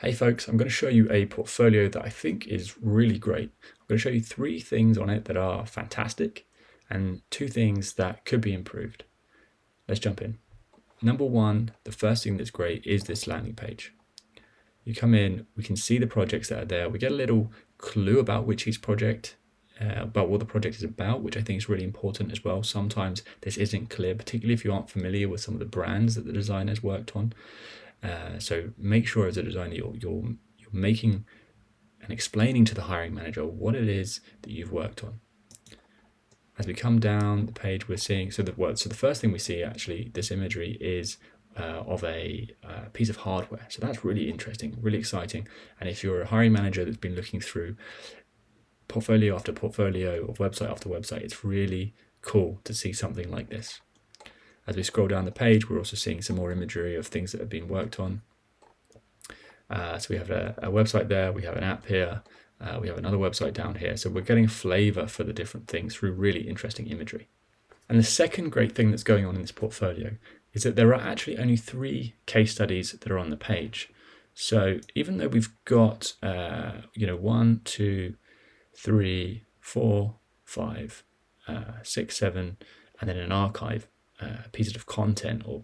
Hey folks, I'm going to show you a portfolio that I think is really great. I'm going to show you 3 things on it that are fantastic and 2 things that could be improved. Let's jump in. Number 1, the first thing that's great is this landing page. You come in, we can see the projects that are there. We get a little clue about about what the project is about, which I think is really important as well. Sometimes this isn't clear, particularly if you aren't familiar with some of the brands that the designer's worked on. So make sure as a designer you're making and explaining to the hiring manager what it is that you've worked on. As we come down the page, we're seeing the first thing we see actually this imagery is of a piece of hardware. So that's really interesting, really exciting. And if you're a hiring manager that's been looking through portfolio after portfolio or website after website, it's really cool to see something like this. As we scroll down the page, we're also seeing some more imagery of things that have been worked on. So we have a website there, we have an app here, we have another website down here. So we're getting a flavor for the different things through really interesting imagery. And the second great thing that's going on in this portfolio is that there are actually only 3 case studies that are on the page. So even though we've got 1, 2, 3, 4, 5, 6, 7, and then an archive, pieces of content or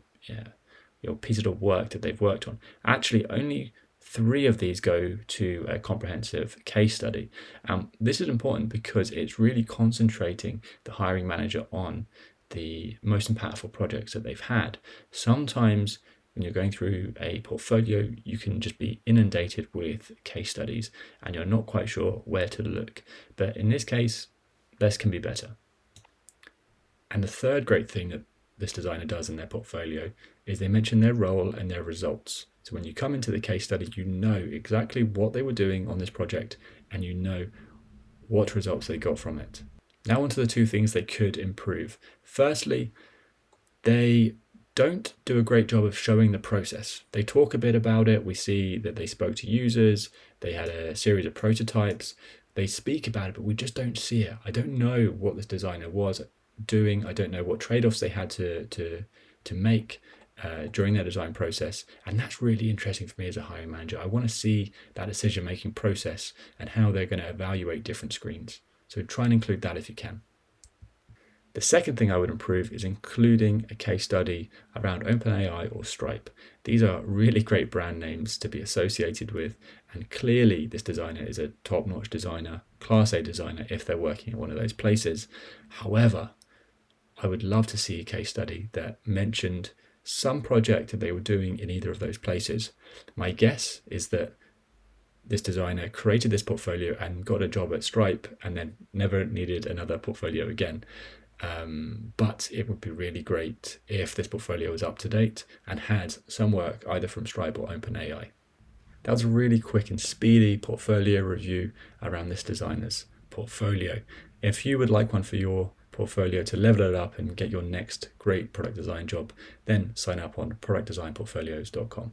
pieces of work that they've worked on. Actually, only 3 of these go to a comprehensive case study. This is important because it's really concentrating the hiring manager on the most impactful projects that they've had. Sometimes when you're going through a portfolio, you can just be inundated with case studies and you're not quite sure where to look. But in this case, less can be better. And the third great thing that this designer does in their portfolio is they mention their role and their results. So when you come into the case study, you know exactly what they were doing on this project and you know what results they got from it. Now onto the 2 things they could improve. Firstly, they don't do a great job of showing the process. They talk a bit about it. We see that they spoke to users. They had a series of prototypes. They speak about it, but we just don't see it. I don't know what this designer was doing. I don't know what trade-offs they had to make during their design process, and that's really interesting for me as a hiring manager. I want to see that decision-making process and how they're going to evaluate different screens. So try and include that if you can. The second thing I would improve is including a case study around OpenAI or Stripe. These are really great brand names to be associated with, and clearly this designer is a top-notch designer, Class A designer if they're working in one of those places. However, I would love to see a case study that mentioned some project that they were doing in either of those places. My guess is that this designer created this portfolio and got a job at Stripe and then never needed another portfolio again. But it would be really great if this portfolio was up to date and had some work either from Stripe or OpenAI. That was a really quick and speedy portfolio review around this designer's portfolio. If you would like one for your portfolio to level it up and get your next great product design job, then sign up on productdesignportfolios.com.